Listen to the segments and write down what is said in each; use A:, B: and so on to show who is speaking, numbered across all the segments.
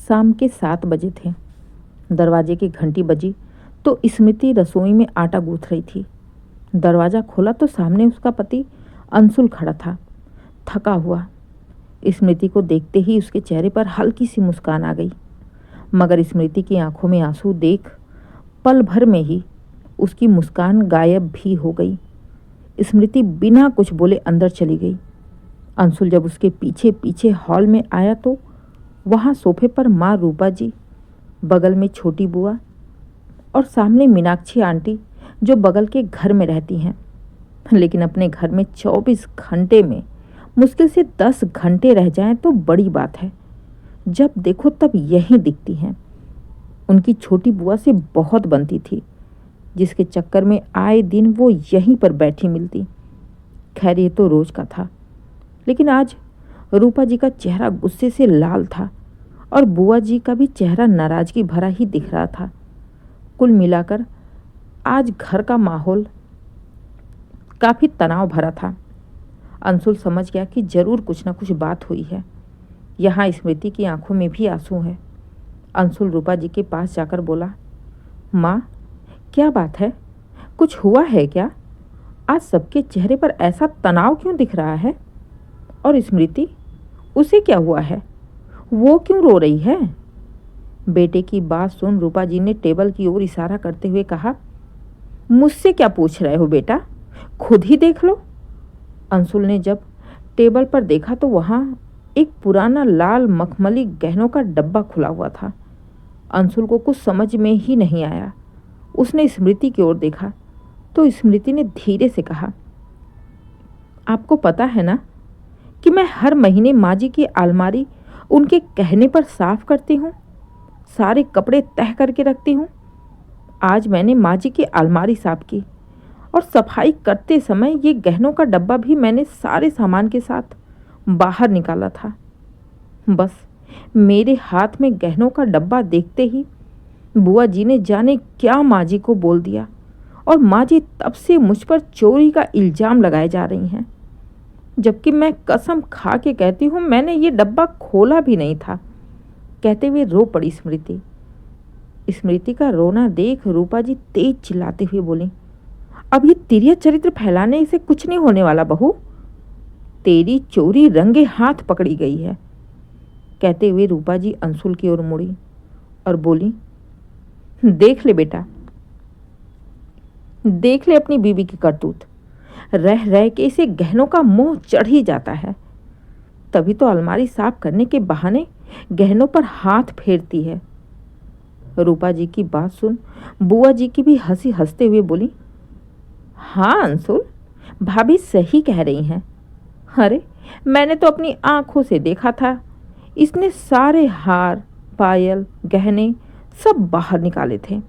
A: शाम के 7 बजे थे। दरवाजे की घंटी बजी तो स्मृति रसोई में आटा गूंथ रही थी। दरवाज़ा खोला तो सामने उसका पति अंशुल खड़ा था, थका हुआ। स्मृति को देखते ही उसके चेहरे पर हल्की सी मुस्कान आ गई, मगर स्मृति की आंखों में आंसू देख पल भर में ही उसकी मुस्कान गायब भी हो गई। स्मृति बिना कुछ बोले अंदर चली गई। अंशुल जब उसके पीछे पीछे हॉल में आया तो वहाँ सोफे पर माँ रूपा जी, बगल में छोटी बुआ और सामने मीनाक्षी आंटी, जो बगल के घर में रहती हैं, लेकिन अपने घर में 24 घंटे में मुश्किल से 10 घंटे रह जाएं तो बड़ी बात है। जब देखो तब यहीं दिखती हैं। उनकी छोटी बुआ से बहुत बनती थी, जिसके चक्कर में आए दिन वो यहीं पर बैठी मिलती। खैर ये तो रोज का था, लेकिन आज रूपा जी का चेहरा गुस्से से लाल था और बुआ जी का भी चेहरा नाराजगी भरा ही दिख रहा था। कुल मिलाकर आज घर का माहौल काफ़ी तनाव भरा था। अंशुल समझ गया कि जरूर कुछ ना कुछ बात हुई है। यहाँ स्मृति की आंखों में भी आंसू हैं। अंशुल रूपा जी के पास जाकर बोला, माँ क्या बात है, कुछ हुआ है क्या? आज सबके चेहरे पर ऐसा तनाव क्यों दिख रहा है? और स्मृति, उसे क्या हुआ है? वो क्यों रो रही है? बेटे की बात सुन रूपा जी ने टेबल की ओर इशारा करते हुए कहा, मुझसे क्या पूछ रहे हो बेटा, खुद ही देख लो। अंशुल ने जब टेबल पर देखा तो वहाँ एक पुराना लाल मखमली गहनों का डब्बा खुला हुआ था। अंशुल को कुछ समझ में ही नहीं आया। उसने स्मृति की ओर देखा तो स्मृति ने धीरे से कहा, आपको पता है ना कि मैं हर महीने माँ जी की अलमारी उनके कहने पर साफ करती हूँ, सारे कपड़े तह करके रखती हूँ। आज मैंने माँ जी की अलमारी साफ की और सफाई करते समय ये गहनों का डब्बा भी मैंने सारे सामान के साथ बाहर निकाला था। बस मेरे हाथ में गहनों का डब्बा देखते ही बुआ जी ने जाने क्या माँ जी को बोल दिया और माँ जी तब से मुझ पर चोरी का इल्ज़ाम लगाए जा रही हैं, जबकि मैं कसम खा के कहती हूँ मैंने ये डब्बा खोला भी नहीं था। कहते हुए रो पड़ी स्मृति। स्मृति का रोना देख रूपा जी तेज चिल्लाते हुए बोली, अब ये तिरिया चरित्र फैलाने से कुछ नहीं होने वाला बहू, तेरी चोरी रंगे हाथ पकड़ी गई है। कहते हुए रूपा जी अंशुल की ओर मुड़ी और बोली, देख ले बेटा, देख ले अपनी बीवी की करतूत, रह रह के इसे गहनों का मोह चढ़ ही जाता है। तभी तो अलमारी साफ करने के बहाने गहनों पर हाथ फेरती है। रूपा जी की बात सुन बुआ जी की भी हंसी हंसते हुए बोली, हाँ अंशुल, भाभी सही कह रही हैं। अरे मैंने तो अपनी आंखों से देखा था, इसने सारे हार, पायल, गहने सब बाहर निकाले थे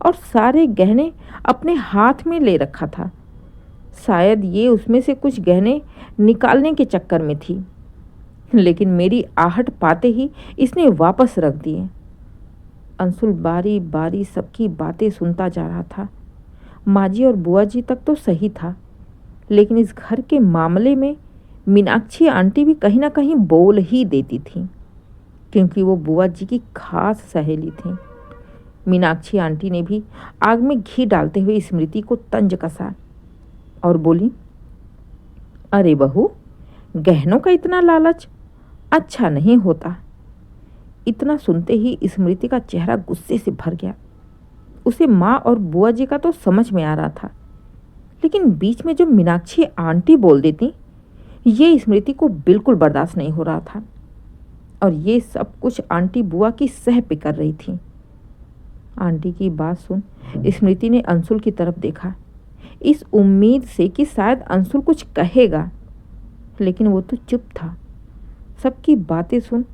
A: और सारे गहने अपने हाथ में ले रखा था। शायद ये उसमें से कुछ गहने निकालने के चक्कर में थी, लेकिन मेरी आहट पाते ही इसने वापस रख दिए। अंशुल बारी बारी सबकी बातें सुनता जा रहा था। माँ जी और बुआ जी तक तो सही था, लेकिन इस घर के मामले में मीनाक्षी आंटी भी कहीं ना कहीं बोल ही देती थी, क्योंकि वो बुआ जी की खास सहेली थी। मीनाक्षी आंटी ने भी आग में घी डालते हुए स्मृति को तंज कसा और बोली, अरे बहू, गहनों का इतना लालच अच्छा नहीं होता। इतना सुनते ही स्मृति का चेहरा गुस्से से भर गया। उसे माँ और बुआ जी का तो समझ में आ रहा था, लेकिन बीच में जो मीनाक्षी आंटी बोल देती, ये स्मृति को बिल्कुल बर्दाश्त नहीं हो रहा था। और ये सब कुछ आंटी बुआ की सह पे कर रही थी। आंटी की बात सुन स्मृति ने अंशुल की तरफ देखा, इस उम्मीद से कि शायद अंशुल कुछ कहेगा, लेकिन वो तो चुप था। सबकी बातें सुन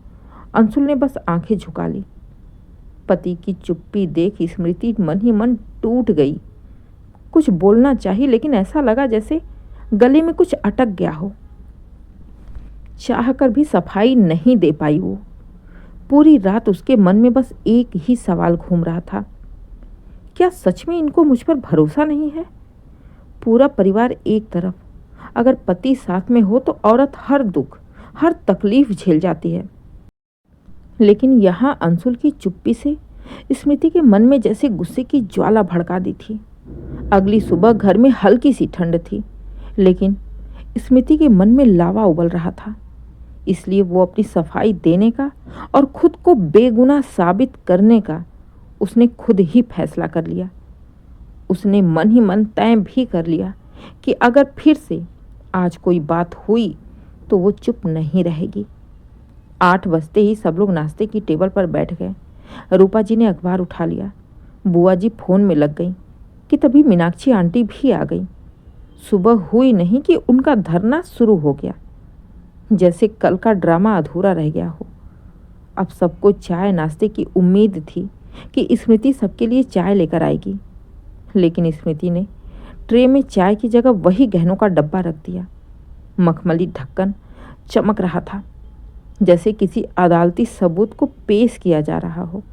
A: अंशुल ने बस आंखें झुका ली। पति की चुप्पी देख स्मृति मन ही मन टूट गई। कुछ बोलना चाहिए, लेकिन ऐसा लगा जैसे गले में कुछ अटक गया हो। चाह कर भी सफाई नहीं दे पाई वो। पूरी रात उसके मन में बस एक ही सवाल घूम रहा था, क्या सच में इनको मुझ पर भरोसा नहीं है? पूरा परिवार एक तरफ, अगर पति साथ में हो तो औरत हर दुख, हर तकलीफ झेल जाती है, लेकिन यहाँ अंशुल की चुप्पी से स्मृति के मन में जैसे गुस्से की ज्वाला भड़का दी थी। अगली सुबह घर में हल्की सी ठंड थी, लेकिन स्मृति के मन में लावा उबल रहा था। इसलिए वो अपनी सफाई देने का और खुद को बेगुनाह साबित करने का उसने खुद ही फैसला कर लिया। उसने मन ही मन तय भी कर लिया कि अगर फिर से आज कोई बात हुई तो वो चुप नहीं रहेगी। 8 बजते ही सब लोग नाश्ते की टेबल पर बैठ गए। रूपा जी ने अखबार उठा लिया। बुआ जी फोन में लग गई कि तभी मीनाक्षी आंटी भी आ गई। सुबह हुई नहीं कि उनका धरना शुरू हो गया, जैसे कल का ड्रामा अधूरा रह गया हो। अब सबको चाय नाश्ते की उम्मीद थी कि स्मृति सबके लिए चाय लेकर आएगी, लेकिन स्मृति ने ट्रे में चाय की जगह वही गहनों का डब्बा रख दिया। मखमली ढक्कन चमक रहा था, जैसे किसी अदालती सबूत को पेश किया जा रहा हो।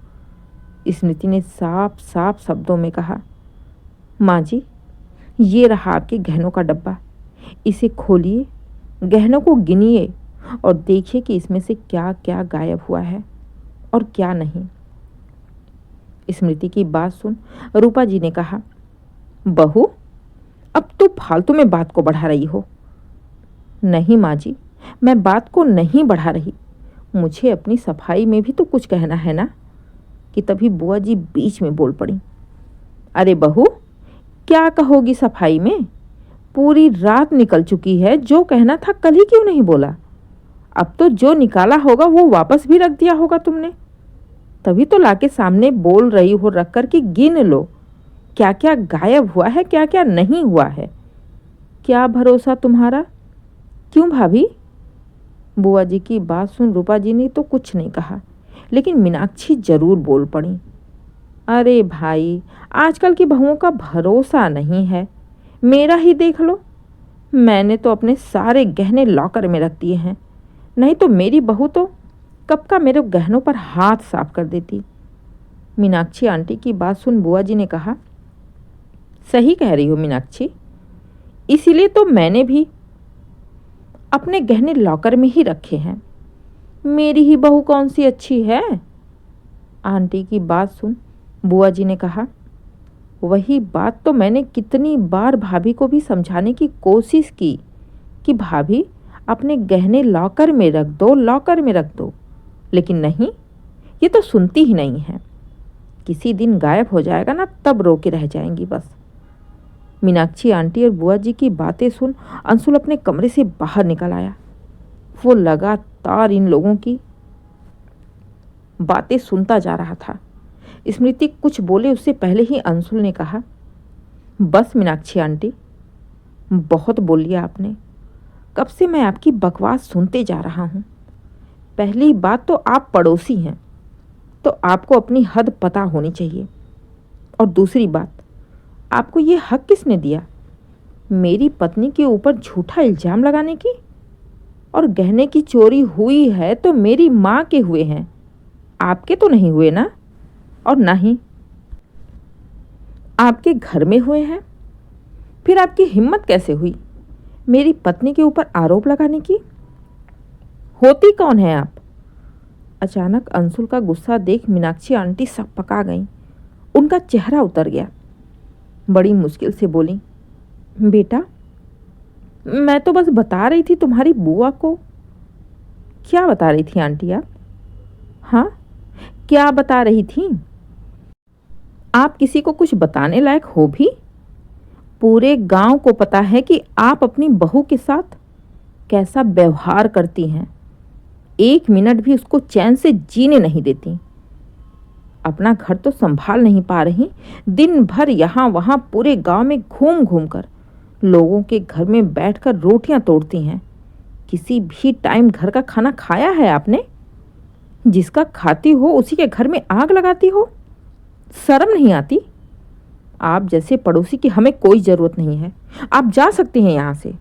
A: स्मृति ने साफ साफ शब्दों में कहा, माँ जी, ये रहा आपके गहनों का डब्बा। इसे खोलिए, गहनों को गिनिए और देखिए कि इसमें से क्या क्या गायब हुआ है और क्या नहीं। स्मृति की बात सुन रूपा जी ने कहा, बहू, अब तो फालतू में बात को बढ़ा रही हो। नहीं माँ जी, मैं बात को नहीं बढ़ा रही, मुझे अपनी सफाई में भी तो कुछ कहना है ना। कि तभी बुआ जी बीच में बोल पड़ी, अरे बहू, क्या कहोगी सफाई में? पूरी रात निकल चुकी है, जो कहना था कल ही क्यों नहीं बोला? अब तो जो निकाला होगा वो वापस भी रख दिया होगा तुमने। तभी तो लाके सामने बोल रही हो रख कर कि गिन लो क्या क्या गायब हुआ है, क्या क्या नहीं हुआ है। क्या भरोसा तुम्हारा? क्यों भाभी? बुआ जी की बात सुन रूपा जी ने तो कुछ नहीं कहा, लेकिन मीनाक्षी जरूर बोल पड़ी, अरे भाई, आजकल की बहुओं का भरोसा नहीं है। मेरा ही देख लो, मैंने तो अपने सारे गहने लॉकर में रख दिए हैं, नहीं तो मेरी बहू तो कब का मेरे गहनों पर हाथ साफ कर देती। मीनाक्षी आंटी की बात सुन बुआ जी ने कहा, सही कह रही हो मीनाक्षी, इसीलिए तो मैंने भी अपने गहने लॉकर में ही रखे हैं। मेरी ही बहू कौन सी अच्छी है? आंटी की बात सुन बुआ जी ने कहा, वही बात तो मैंने कितनी बार भाभी को भी समझाने की कोशिश की कि भाभी अपने गहने लॉकर में रख दो, लॉकर में रख दो, लेकिन नहीं, ये तो सुनती ही नहीं है। किसी दिन गायब हो जाएगा ना, तब रो के रह जाएंगी बस। मीनाक्षी आंटी और बुआ जी की बातें सुन अंशुल अपने कमरे से बाहर निकल आया। वो लगातार इन लोगों की बातें सुनता जा रहा था। स्मृति कुछ बोले उससे पहले ही अंशुल ने कहा, बस मीनाक्षी आंटी, बहुत बोल लिया आपने। कब से मैं आपकी बकवास सुनते जा रहा हूँ। पहली बात तो आप पड़ोसी हैं, तो आपको अपनी हद पता होनी चाहिए। और दूसरी बात, आपको ये हक किसने दिया मेरी पत्नी के ऊपर झूठा इल्जाम लगाने की? और गहने की चोरी हुई है तो मेरी माँ के हुए हैं, आपके तो नहीं हुए ना। और ना ही आपके घर में हुए हैं। फिर आपकी हिम्मत कैसे हुई मेरी पत्नी के ऊपर आरोप लगाने की? होती कौन है आप? अचानक अंशुल का गुस्सा देख मीनाक्षी आंटी सब पका गईं। उनका चेहरा उतर गया। बड़ी मुश्किल से बोली, बेटा, मैं तो बस बता रही थी तुम्हारी बुआ को। क्या बता रही थी आंटी आप? हाँ, क्या बता रही थी? आप किसी को कुछ बताने लायक हो भी? पूरे गांव को पता है कि आप अपनी बहू के साथ कैसा व्यवहार करती हैं। 1 मिनट भी उसको चैन से जीने नहीं देती। अपना घर तो संभाल नहीं पा रही, दिन भर यहाँ वहाँ पूरे गांव में घूम घूम कर लोगों के घर में बैठकर रोटियां तोड़ती हैं। किसी भी टाइम घर का खाना खाया है आपने? जिसका खाती हो उसी के घर में आग लगाती हो। शर्म नहीं आती? आप जैसे पड़ोसी की हमें कोई ज़रूरत नहीं है, आप जा सकते हैं यहाँ से।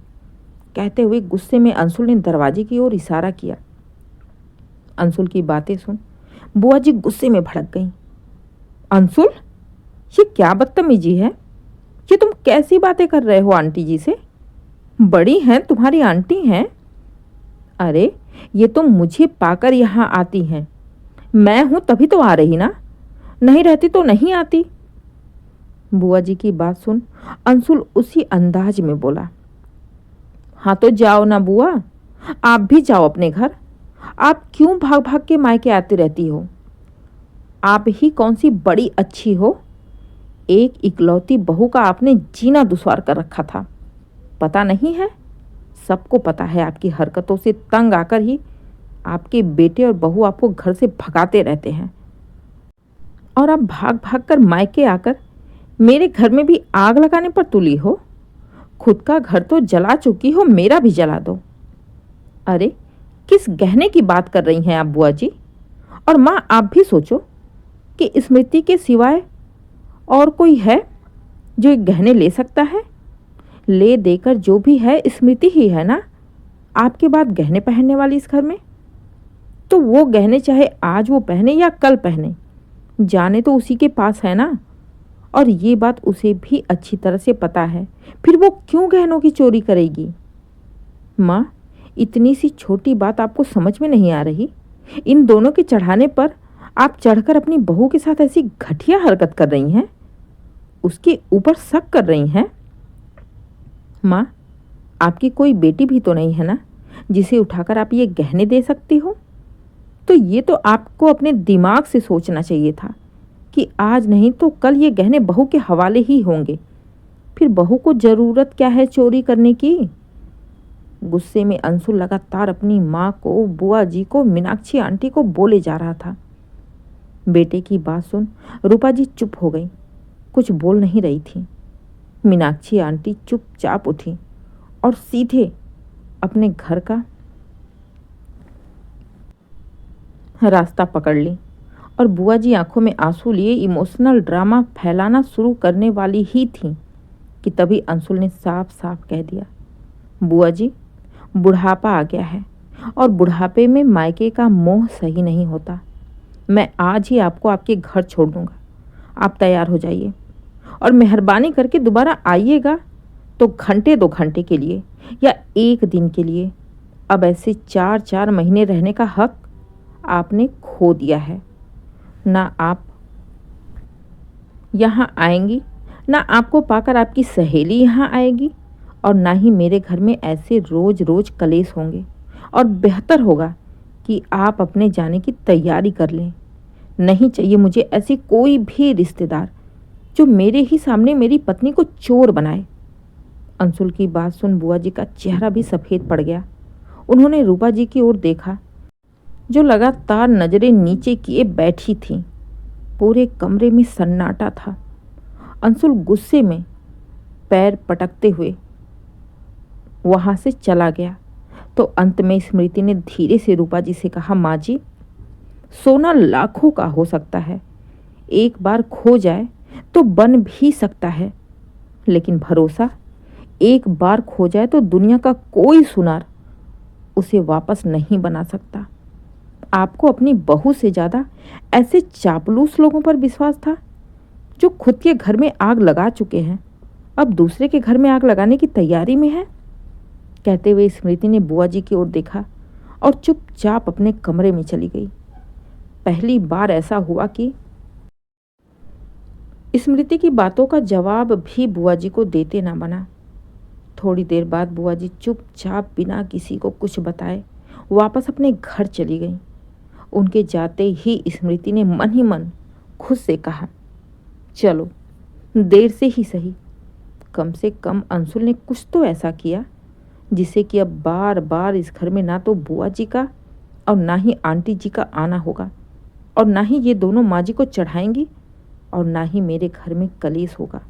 A: कहते हुए गुस्से में अंशुल ने दरवाजे की ओर इशारा किया। अंशुल की बातें सुन बुआ जी गुस्से में भड़क गईं। अंशुल, ये क्या बदतमीजी है? ये तुम कैसी बातें कर रहे हो आंटी जी से? बड़ी हैं, तुम्हारी आंटी हैं। अरे ये तो मुझे पाकर यहाँ आती हैं, मैं हूं तभी तो आ रही ना, नहीं रहती तो नहीं आती। बुआ जी की बात सुन अंशुल उसी अंदाज में बोला, हाँ तो जाओ ना बुआ, आप भी जाओ अपने घर। आप क्यों भाग भाग के मायके आती रहती हो? आप ही कौन सी बड़ी अच्छी हो? एक इकलौती बहू का आपने जीना दुश्वार कर रखा था, पता नहीं है? सबको पता है आपकी हरकतों से तंग आकर ही आपके बेटे और बहू आपको घर से भगाते रहते हैं, और आप भाग भाग कर मायके आकर मेरे घर में भी आग लगाने पर तुली हो। खुद का घर तो जला चुकी हो, मेरा भी जला दो। अरे किस गहने की बात कर रही हैं आप बुआ जी? और माँ आप भी सोचो कि स्मृति के सिवाय और कोई है जो ये गहने ले सकता है? ले देकर जो भी है स्मृति ही है ना आपके बाद गहने पहनने वाली इस घर में। तो वो गहने चाहे आज वो पहने या कल पहने, जाने तो उसी के पास है ना, और ये बात उसे भी अच्छी तरह से पता है, फिर वो क्यों गहनों की चोरी करेगी? माँ, इतनी सी छोटी बात आपको समझ में नहीं आ रही? इन दोनों के चढ़ाने पर आप चढ़कर अपनी बहू के साथ ऐसी घटिया हरकत कर रही हैं, उसके ऊपर शक कर रही हैं। माँ, आपकी कोई बेटी भी तो नहीं है ना जिसे उठाकर आप ये गहने दे सकती हो? तो ये तो आपको अपने दिमाग से सोचना चाहिए था कि आज नहीं तो कल ये गहने बहू के हवाले ही होंगे। फिर बहू को जरूरत क्या है चोरी करने की? गुस्से में अंशुल लगातार अपनी माँ को, बुआ जी को, मीनाक्षी आंटी को बोले जा रहा था। बेटे की बात सुन रूपा जी चुप हो गई, कुछ बोल नहीं रही थी। मीनाक्षी आंटी चुपचाप उठी और सीधे अपने घर का रास्ता पकड़ ली, और बुआ जी आंखों में आंसू लिए इमोशनल ड्रामा फैलाना शुरू करने वाली ही थी कि तभी अंशुल ने साफ साफ कह दिया, बुआ जी, बुढ़ापा आ गया है और बुढ़ापे में मायके का मोह सही नहीं होता। मैं आज ही आपको आपके घर छोड़ दूंगा, आप तैयार हो जाइए, और मेहरबानी करके दोबारा आइएगा तो घंटे 2 घंटे के लिए या 1 दिन के लिए। अब ऐसे 4-4 महीने रहने का हक आपने खो दिया है। ना आप यहाँ आएंगी, ना आपको पाकर आपकी सहेली यहाँ आएगी, और ना ही मेरे घर में ऐसे रोज रोज कलेश होंगे। और बेहतर होगा कि आप अपने जाने की तैयारी कर लें। नहीं चाहिए मुझे ऐसी कोई भी रिश्तेदार जो मेरे ही सामने मेरी पत्नी को चोर बनाए। अंशुल की बात सुन बुआ जी का चेहरा भी सफ़ेद पड़ गया। उन्होंने रूपा जी की ओर देखा जो लगातार नजरें नीचे किए बैठी थी। पूरे कमरे में सन्नाटा था। अंशुल गुस्से में पैर पटकते हुए वहां से चला गया तो अंत में स्मृति ने धीरे से रूपा जी से कहा, माँ जी, सोना लाखों का हो सकता है, एक बार खो जाए तो बन भी सकता है, लेकिन भरोसा एक बार खो जाए तो दुनिया का कोई सुनार उसे वापस नहीं बना सकता। आपको अपनी बहू से ज़्यादा ऐसे चापलूस लोगों पर विश्वास था जो खुद के घर में आग लगा चुके हैं, अब दूसरे के घर में आग लगाने की तैयारी में है। कहते हुए स्मृति ने बुआ जी की ओर देखा और चुपचाप अपने कमरे में चली गई। पहली बार ऐसा हुआ कि स्मृति की बातों का जवाब भी बुआ जी को देते ना बना। थोड़ी देर बाद बुआ जी चुपचाप बिना किसी को कुछ बताए वापस अपने घर चली गई। उनके जाते ही स्मृति ने मन ही मन खुद से कहा, चलो देर से ही सही, कम से कम अंशुल ने कुछ तो ऐसा किया जिसे कि अब बार बार इस घर में ना तो बुआ जी का और ना ही आंटी जी का आना होगा, और ना ही ये दोनों माँ जी को चढ़ाएंगी, और ना ही मेरे घर में कलेश होगा।